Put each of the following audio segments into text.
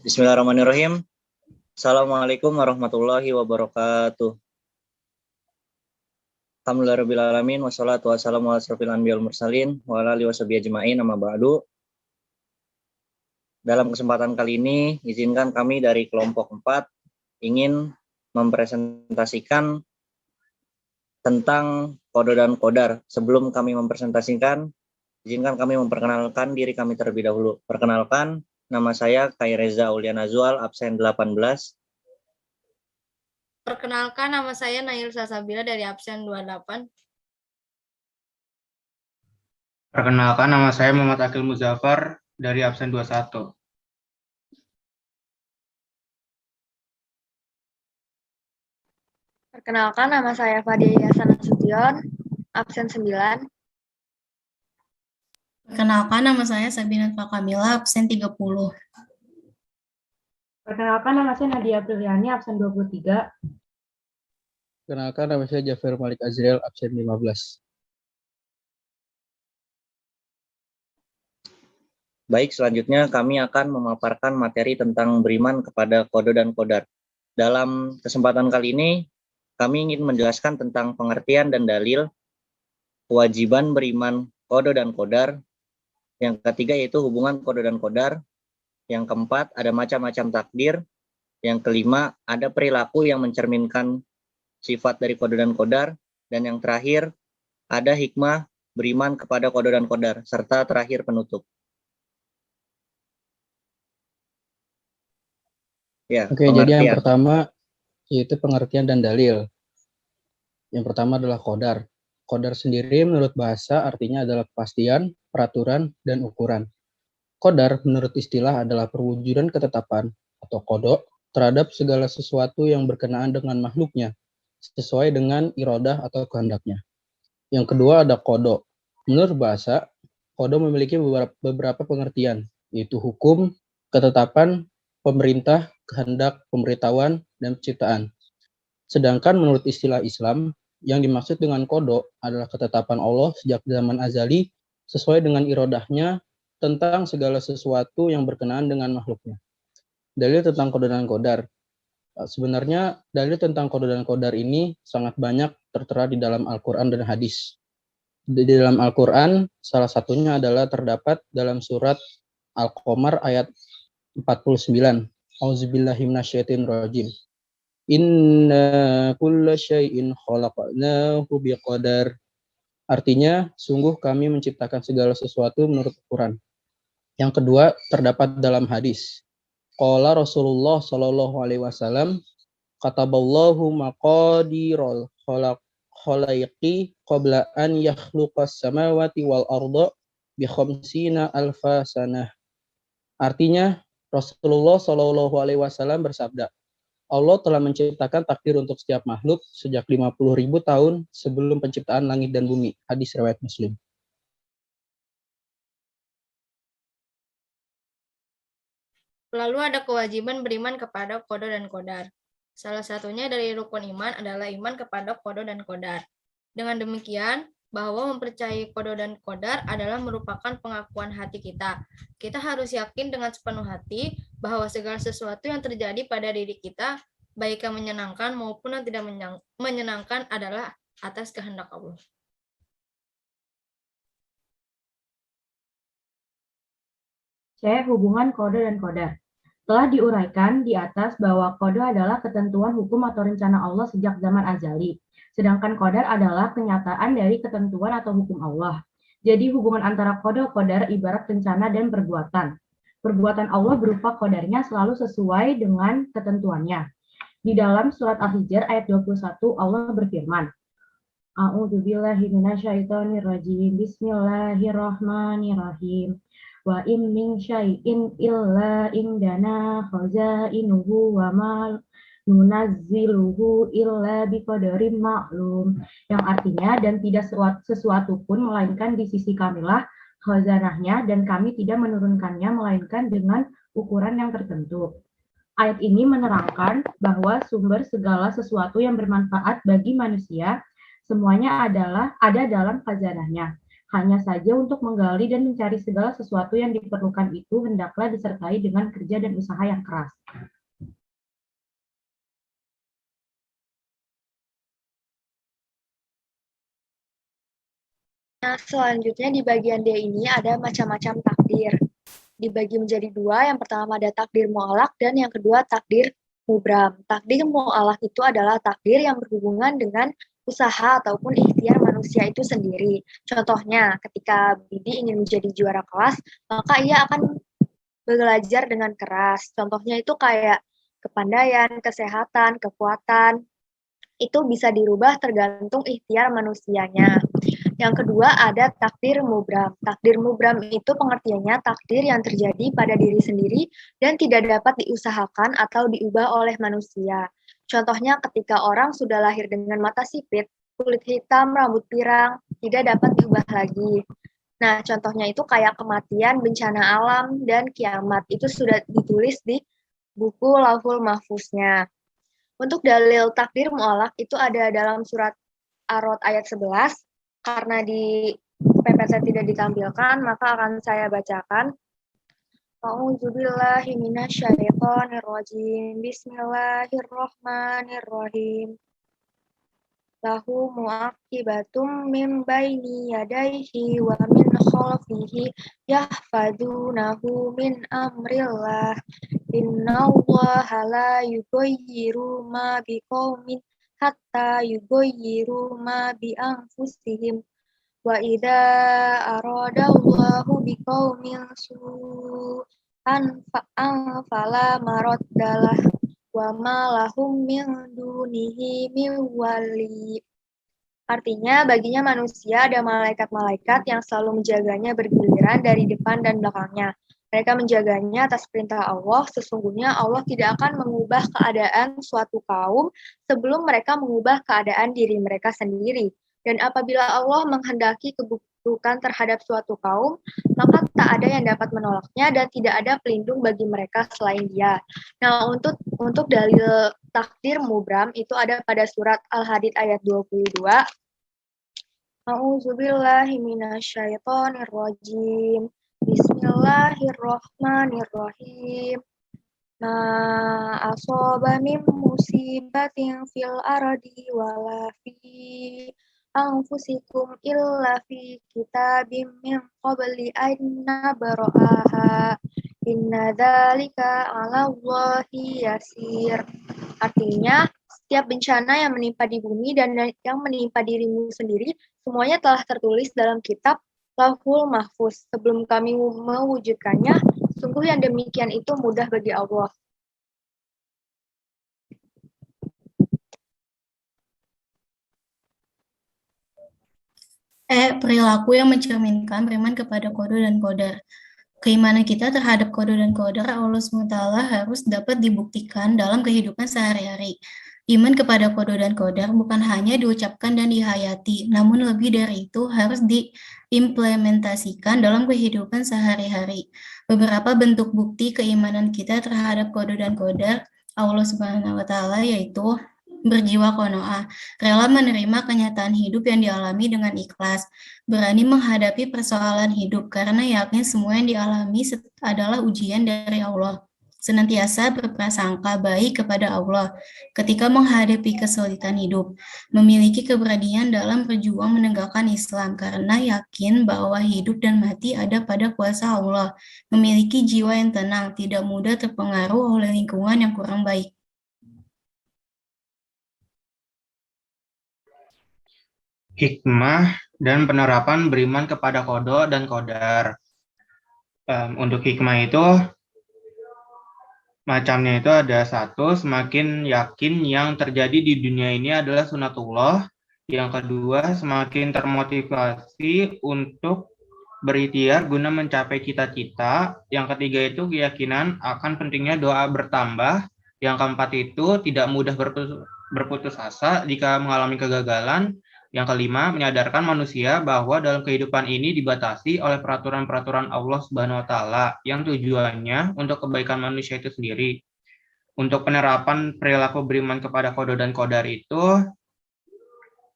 Bismillahirrahmanirrahim. Assalamualaikum warahmatullahi wabarakatuh. Alhamdulillahirrahmanirrahim. Wassalatu wassalamu ala asrofil anbiya wal mursalin wa ala alihi washabihi ajma'in amma ba'du. Dalam kesempatan kali ini, izinkan kami dari kelompok 4 ingin mempresentasikan tentang kode dan kodar. Sebelum kami mempresentasikan, izinkan kami memperkenalkan diri kami terlebih dahulu. Perkenalkan, nama saya Kaireza Auliana Zual, absen 18. Perkenalkan, nama saya Nail Sasabila dari absen 28. Perkenalkan, nama saya Muhammad Akil Muzaffar dari absen 21. Perkenalkan, nama saya Fadia Hasan Nasution, absen 9. Perkenalkan, nama saya Sabinat Fakamila, absen 30. Perkenalkan, nama saya Nadia Apriliani, absen 23. Perkenalkan, nama saya Jafar Malik Azriel, absen 15. Baik, selanjutnya kami akan memaparkan materi tentang beriman kepada kode dan kodar. Dalam kesempatan kali ini, kami ingin menjelaskan tentang pengertian dan dalil kewajiban beriman kode dan kodar. Yang ketiga yaitu hubungan kode dan kodar. Yang keempat, ada macam-macam takdir. Yang kelima, ada perilaku yang mencerminkan sifat dari kode dan kodar. Dan yang terakhir, ada hikmah beriman kepada kode dan kodar, serta terakhir penutup. Ya, Oke, jadi yang pertama yaitu pengertian dan dalil. Yang pertama adalah kodar. Kodar sendiri menurut bahasa artinya adalah kepastian, peraturan, dan ukuran. Kodar menurut istilah adalah perwujudan ketetapan atau kodok terhadap segala sesuatu yang berkenaan dengan makhluknya, sesuai dengan iradah atau kehendaknya. Yang kedua ada kodok. Menurut bahasa, kodok memiliki beberapa pengertian, yaitu hukum, ketetapan, pemerintah, kehendak, pemberitahuan, dan penciptaan. Sedangkan menurut istilah Islam, yang dimaksud dengan kodok adalah ketetapan Allah sejak zaman azali sesuai dengan irodahnya tentang segala sesuatu yang berkenaan dengan makhluknya. Dalil tentang kode dan kodar. Sebenarnya dalil tentang kode dan kodar ini sangat banyak tertera di dalam Al-Quran dan hadis. Di dalam Al-Quran, salah satunya adalah terdapat dalam surat Al-Qamar ayat 49. Auzubillahi minasyaitonir rajim. Inna kulla syai'in khalaqnahu biqadar. Artinya, sungguh kami menciptakan segala sesuatu menurut ukuran. Yang kedua, terdapat dalam hadis. Qala Rasulullah sallallahu alaihi wasallam, kataballahu maqadiral khalaiqi qabla an yakhluqas samawati wal arda bi khamsina alfa sanah. Artinya, Rasulullah sallallahu alaihi wasallam bersabda, Allah telah menciptakan takdir untuk setiap makhluk sejak 50.000 tahun sebelum penciptaan langit dan bumi. Hadis riwayat Muslim. Lalu ada kewajiban beriman kepada kode dan kodar. Salah satunya dari rukun iman adalah iman kepada kode dan kodar. Dengan demikian, bahwa mempercayai kode dan kodar adalah merupakan pengakuan hati kita. Kita harus yakin dengan sepenuh hati bahwa segala sesuatu yang terjadi pada diri kita, baik yang menyenangkan maupun yang tidak menyenangkan adalah atas kehendak Allah. C. Hubungan kode dan kodar. Telah diuraikan di atas bahwa kode adalah ketentuan hukum atau rencana Allah sejak zaman azali. Sedangkan kodar adalah kenyataan dari ketentuan atau hukum Allah. Jadi hubungan antara kode dan kodar ibarat rencana dan perbuatan. Perbuatan Allah berupa kodarnya selalu sesuai dengan ketentuannya. Di dalam surat Al-Hijr ayat 21 Allah berfirman, A'udzubillahi minasyaitonirrajim. Bismillahirrahmanirrahim. Wa in min syai'in illa indana khazainuhu wa ma nunazziluhu illa biqadarin ma'lum. Yang artinya, dan tidak sesuatu pun melainkan di sisi kamilah khazanahnya, dan kami tidak menurunkannya melainkan dengan ukuran yang tertentu. Ayat ini menerangkan bahwa sumber segala sesuatu yang bermanfaat bagi manusia semuanya ada dalam khazanahnya. Hanya saja untuk menggali dan mencari segala sesuatu yang diperlukan itu hendaklah disertai dengan kerja dan usaha yang keras. Nah, selanjutnya di bagian D ini ada macam-macam takdir. Dibagi menjadi dua, yang pertama ada takdir mu'alaq dan yang kedua takdir mubram. Takdir mu'alaq itu adalah takdir yang berhubungan dengan usaha ataupun ikhtiar manusia itu sendiri. Contohnya, ketika Bibi ingin menjadi juara kelas, maka ia akan belajar dengan keras. Contohnya itu kayak kepandaian, kesehatan, kekuatan, itu bisa dirubah tergantung ikhtiar manusianya. Yang kedua ada takdir mubram. Takdir mubram itu pengertiannya takdir yang terjadi pada diri sendiri dan tidak dapat diusahakan atau diubah oleh manusia. Contohnya ketika orang sudah lahir dengan mata sipit, kulit hitam, rambut pirang, tidak dapat diubah lagi. Nah, contohnya itu kayak kematian, bencana alam, dan kiamat. Itu sudah ditulis di buku Lauhul Mahfuznya. Untuk dalil takdir mu'alaq itu ada dalam surat Ar-Rod ayat 11. Karena di PPT tidak ditampilkan, maka akan saya bacakan. A'udzubillahi minasyaitonirrajim. Bismillahirrahmanirrahim. Lahu mu'aqibatum min baini yadayhi wa min khalfihi yahfadunahu min amrillah. Innallaha la yughayyiru ma biqaumin hatta yughayyiru ma bi anfusihim wa idza aradallahu biqaumin su'an fala maraddalah wa ma lahum min dunihi min wali. Artinya baginya manusia ada malaikat-malaikat yang selalu menjaganya bergiliran dari depan dan belakangnya. Mereka menjaganya atas perintah Allah. Sesungguhnya Allah tidak akan mengubah keadaan suatu kaum sebelum mereka mengubah keadaan diri mereka sendiri. Dan apabila Allah menghendaki keburukan terhadap suatu kaum, maka tak ada yang dapat menolaknya dan tidak ada pelindung bagi mereka selain Dia. Nah, untuk dalil takdir mubram itu ada pada surat Al-Hadid ayat 22. A'udzubillahi minasyaitonirrajim. Bismillahirrahmanirrahim. Ma asaba min musibatin fil ardi wala fi anfusikum illa fi kitabim min qabli an nabra'aha. Inna dzalika 'ala Allahi yasir. Artinya, setiap bencana yang menimpa di bumi dan yang menimpa dirimu sendiri, semuanya telah tertulis dalam kitab Lauhul Mahfuz. Sebelum kami mewujudkannya, sungguh yang demikian itu mudah bagi Allah. Perilaku yang mencerminkan beriman kepada qada dan qadar. Keimanan kita terhadap qada dan qadar Allah SWT harus dapat dibuktikan dalam kehidupan sehari-hari. Iman kepada qada dan qadar bukan hanya diucapkan dan dihayati, namun lebih dari itu harus diimplementasikan dalam kehidupan sehari-hari. Beberapa bentuk bukti keimanan kita terhadap qada dan qadar Allah SWT yaitu berjiwa qanaah, rela menerima kenyataan hidup yang dialami dengan ikhlas, berani menghadapi persoalan hidup karena yakin semua yang dialami adalah ujian dari Allah, senantiasa berprasangka baik kepada Allah ketika menghadapi kesulitan hidup, memiliki keberanian dalam berjuang menegakkan Islam karena yakin bahwa hidup dan mati ada pada kuasa Allah, memiliki jiwa yang tenang, tidak mudah terpengaruh oleh lingkungan yang kurang baik. Hikmah dan penerapan beriman kepada qada dan qadar. Untuk hikmah itu, macamnya itu ada satu, semakin yakin yang terjadi di dunia ini adalah sunatullah. Yang kedua, semakin termotivasi untuk berikhtiar guna mencapai cita-cita. Yang ketiga itu keyakinan akan pentingnya doa bertambah. Yang keempat itu tidak mudah berputus asa jika mengalami kegagalan. Yang kelima, menyadarkan manusia bahwa dalam kehidupan ini dibatasi oleh peraturan-peraturan Allah Subhanahu wa Ta'ala yang tujuannya untuk kebaikan manusia itu sendiri. Untuk penerapan perilaku beriman kepada qada dan qadar itu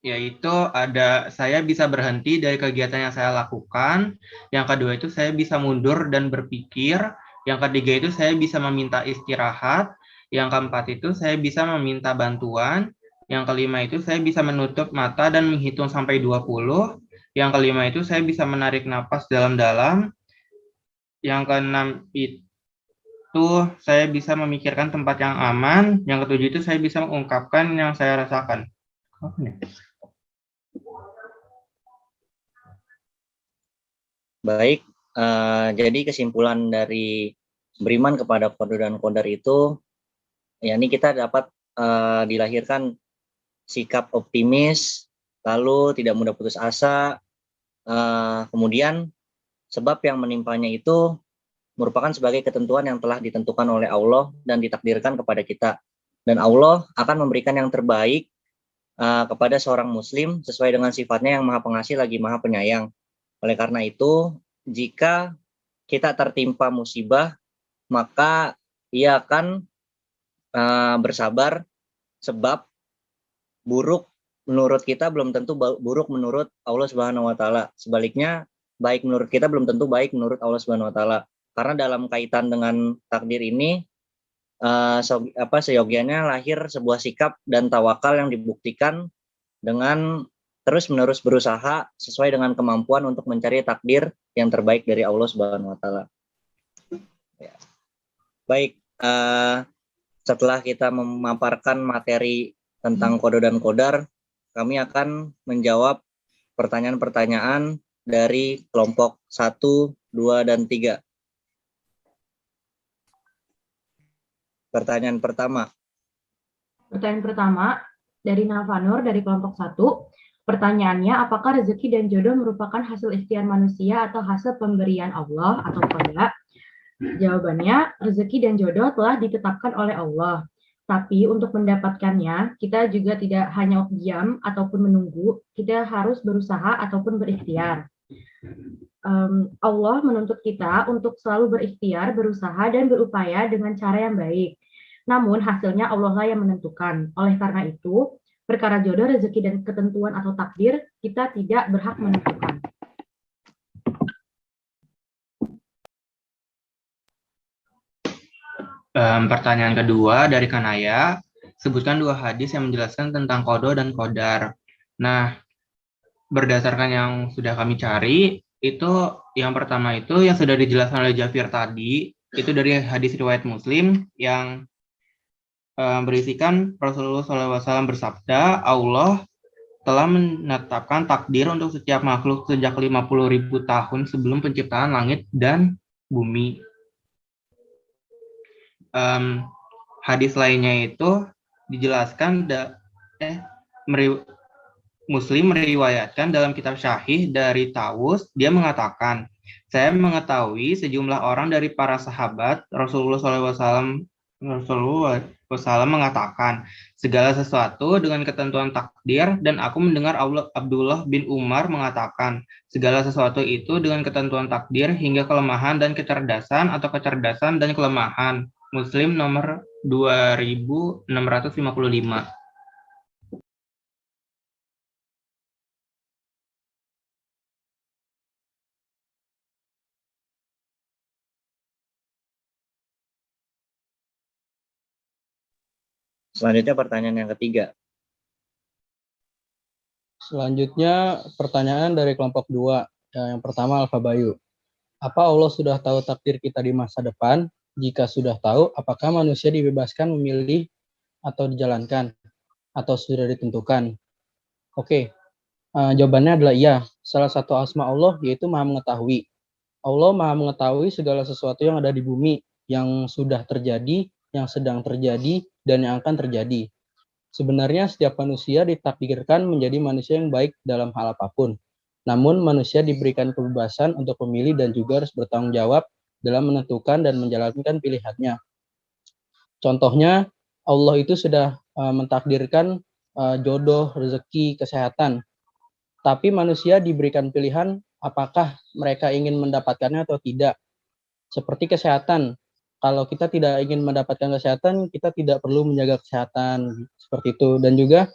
yaitu saya bisa berhenti dari kegiatan yang saya lakukan. Yang kedua itu saya bisa mundur dan berpikir. Yang ketiga itu saya bisa meminta istirahat. Yang keempat itu saya bisa meminta bantuan. Yang kelima itu saya bisa menutup mata dan menghitung sampai 20. Yang kelima itu saya bisa menarik napas dalam-dalam. Yang keenam itu saya bisa memikirkan tempat yang aman. Yang ketujuh itu saya bisa mengungkapkan yang saya rasakan. Baik, jadi kesimpulan dari beriman kepada qada dan qadar itu, yakni kita dapat dilahirkan sikap optimis, lalu tidak mudah putus asa, kemudian sebab yang menimpanya itu merupakan sebagai ketentuan yang telah ditentukan oleh Allah dan ditakdirkan kepada kita. Dan Allah akan memberikan yang terbaik kepada seorang muslim sesuai dengan sifatnya yang maha pengasih lagi maha penyayang. Oleh karena itu, jika kita tertimpa musibah, maka ia akan bersabar, sebab buruk menurut kita belum tentu buruk menurut Allah Subhanahu wa taala. Sebaliknya, baik menurut kita belum tentu baik menurut Allah Subhanahu wa taala. Karena dalam kaitan dengan takdir ini, seyogianya lahir sebuah sikap dan tawakal yang dibuktikan dengan terus-menerus berusaha sesuai dengan kemampuan untuk mencari takdir yang terbaik dari Allah Subhanahu wa taala. Ya. Baik, setelah kita memaparkan materi tentang qada dan qadar, kami akan menjawab pertanyaan-pertanyaan dari kelompok 1, 2, dan 3. Pertanyaan pertama. Pertanyaan pertama dari Navanur dari kelompok 1. Pertanyaannya, apakah rezeki dan jodoh merupakan hasil ikhtiar manusia atau hasil pemberian Allah atau tidak? Jawabannya, rezeki dan jodoh telah ditetapkan oleh Allah. Tapi untuk mendapatkannya, kita juga tidak hanya diam ataupun menunggu, kita harus berusaha ataupun berikhtiar. Allah menuntut kita untuk selalu berikhtiar, berusaha, dan berupaya dengan cara yang baik. Namun hasilnya Allah lah yang menentukan. Oleh karena itu, perkara jodoh, rezeki, dan ketentuan atau takdir, kita tidak berhak menentukan. Pertanyaan kedua dari Kanaya, sebutkan 2 hadis yang menjelaskan tentang qada dan qadar. Nah, berdasarkan yang sudah kami cari, itu yang pertama itu yang sudah dijelaskan oleh Jafir tadi, itu dari hadis riwayat Muslim yang berisikan Rasulullah SAW bersabda, Allah telah menetapkan takdir untuk setiap makhluk sejak 50.000 tahun sebelum penciptaan langit dan bumi. Hadis lainnya itu dijelaskan Muslim meriwayatkan dalam kitab Syahih dari Tawus, dia mengatakan, saya mengetahui sejumlah orang dari para sahabat Rasulullah SAW mengatakan, segala sesuatu dengan ketentuan takdir, dan aku mendengar Abdullah bin Umar mengatakan, segala sesuatu itu dengan ketentuan takdir hingga kelemahan dan kecerdasan atau kecerdasan dan kelemahan. Muslim nomor 2655. Selanjutnya pertanyaan yang ketiga. Selanjutnya pertanyaan dari kelompok 2. Yang pertama Alfa Bayu. Apa Allah sudah tahu takdir kita di masa depan? Jika sudah tahu, apakah manusia dibebaskan memilih atau dijalankan? Atau sudah ditentukan? Oke, jawabannya adalah iya. Salah satu asma Allah yaitu Maha Mengetahui. Allah Maha Mengetahui segala sesuatu yang ada di bumi, yang sudah terjadi, yang sedang terjadi, dan yang akan terjadi. Sebenarnya setiap manusia ditakdirkan menjadi manusia yang baik dalam hal apapun. Namun manusia diberikan kebebasan untuk memilih dan juga harus bertanggung jawab dalam menentukan dan menjalankan pilihannya. Contohnya, Allah itu sudah mentakdirkan jodoh, rezeki, kesehatan. Tapi manusia diberikan pilihan apakah mereka ingin mendapatkannya atau tidak. Seperti kesehatan. Kalau kita tidak ingin mendapatkan kesehatan, kita tidak perlu menjaga kesehatan, seperti itu. Dan juga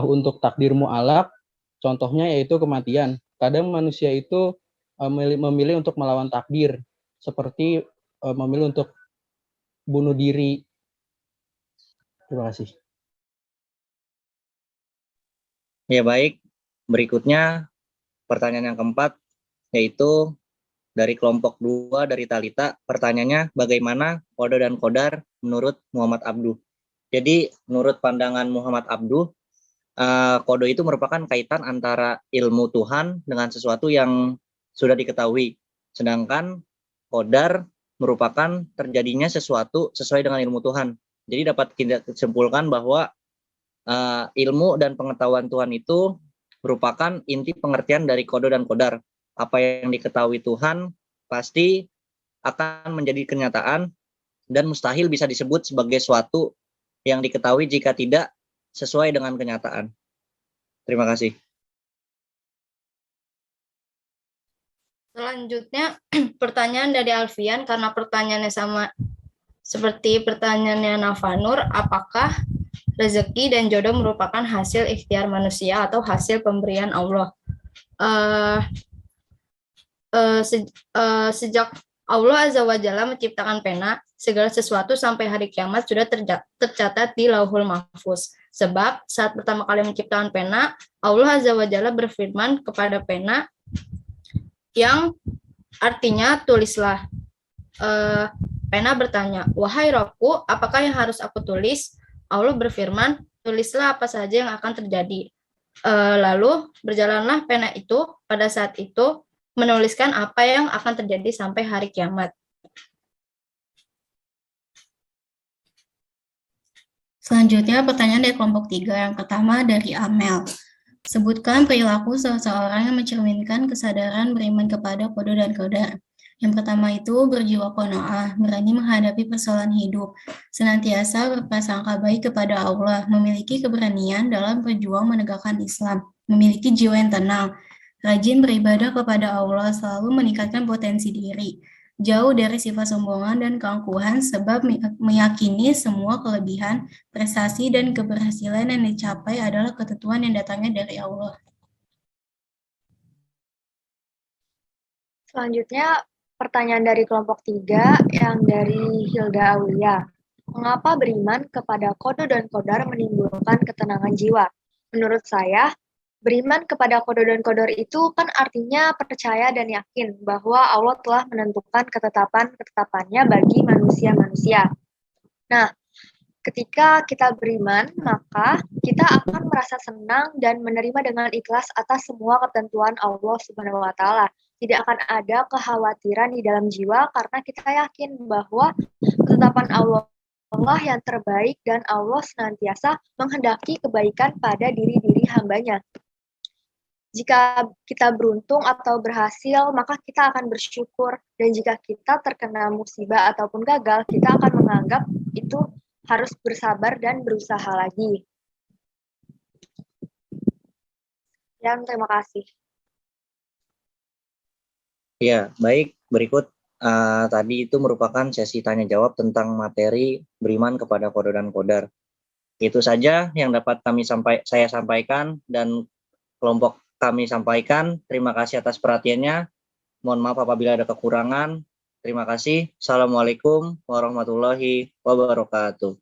Untuk takdir mu'alaq, contohnya yaitu kematian. Kadang manusia itu memilih untuk melawan takdir, seperti memilih untuk bunuh diri. Terima kasih. Ya baik, berikutnya pertanyaan yang keempat, yaitu dari kelompok 2 dari Talita. Pertanyaannya, bagaimana qada dan qadar menurut Muhammad Abduh? Jadi menurut pandangan Muhammad Abduh, qada itu merupakan kaitan antara ilmu Tuhan dengan sesuatu yang sudah diketahui. Sedangkan qadar merupakan terjadinya sesuatu sesuai dengan ilmu Tuhan. Jadi dapat kita simpulkan bahwa ilmu dan pengetahuan Tuhan itu merupakan inti pengertian dari qada dan qadar. Apa yang diketahui Tuhan pasti akan menjadi kenyataan dan mustahil bisa disebut sebagai suatu yang diketahui jika tidak sesuai dengan kenyataan. Terima kasih. Selanjutnya pertanyaan dari Alfian, karena pertanyaannya sama seperti pertanyaannya Nafanur, apakah rezeki dan jodoh merupakan hasil ikhtiar manusia atau hasil pemberian Allah? Sejak Allah Azza wa Jalla menciptakan pena, segala sesuatu sampai hari kiamat sudah tercatat di Lauhul Mahfuz. Sebab saat pertama kali menciptakan pena, Allah Azza wa Jalla berfirman kepada pena, yang artinya tulislah. Pena bertanya, wahai Robku, apakah yang harus aku tulis? Allah berfirman, tulislah apa saja yang akan terjadi. Lalu berjalanlah pena itu pada saat itu menuliskan apa yang akan terjadi sampai hari kiamat. Selanjutnya pertanyaan dari kelompok 3. Yang pertama dari Amel. Sebutkan perilaku seseorang yang mencerminkan kesadaran beriman kepada qada dan qadar. Yang pertama itu berjiwa qanaah, berani menghadapi persoalan hidup, senantiasa berprasangka baik kepada Allah, memiliki keberanian dalam berjuang menegakkan Islam, memiliki jiwa yang tenang, rajin beribadah kepada Allah, selalu meningkatkan potensi diri, jauh dari sifat sombongan dan keangkuhan, sebab meyakini semua kelebihan, prestasi, dan keberhasilan yang dicapai adalah ketentuan yang datangnya dari Allah. Selanjutnya, pertanyaan dari kelompok 3 yang dari Hilda Aulia. Mengapa beriman kepada qada dan qadar menimbulkan ketenangan jiwa? Menurut saya, beriman kepada qada dan qadar itu kan artinya percaya dan yakin bahwa Allah telah menentukan ketetapan-ketetapannya bagi manusia-manusia. Nah, ketika kita beriman, maka kita akan merasa senang dan menerima dengan ikhlas atas semua ketentuan Allah Subhanahu wa Ta'ala. Tidak akan ada kekhawatiran di dalam jiwa karena kita yakin bahwa ketetapan Allah yang terbaik dan Allah senantiasa menghendaki kebaikan pada diri-diri hambanya. Jika kita beruntung atau berhasil, maka kita akan bersyukur. Dan jika kita terkena musibah ataupun gagal, kita akan menganggap itu harus bersabar dan berusaha lagi. Dan terima kasih. Ya, baik. Berikut tadi itu merupakan sesi tanya jawab tentang materi beriman kepada qada dan qadar. Itu saja yang dapat saya sampaikan dan kelompok kami sampaikan. Terima kasih atas perhatiannya. Mohon maaf apabila ada kekurangan. Terima kasih. Assalamualaikum warahmatullahi wabarakatuh.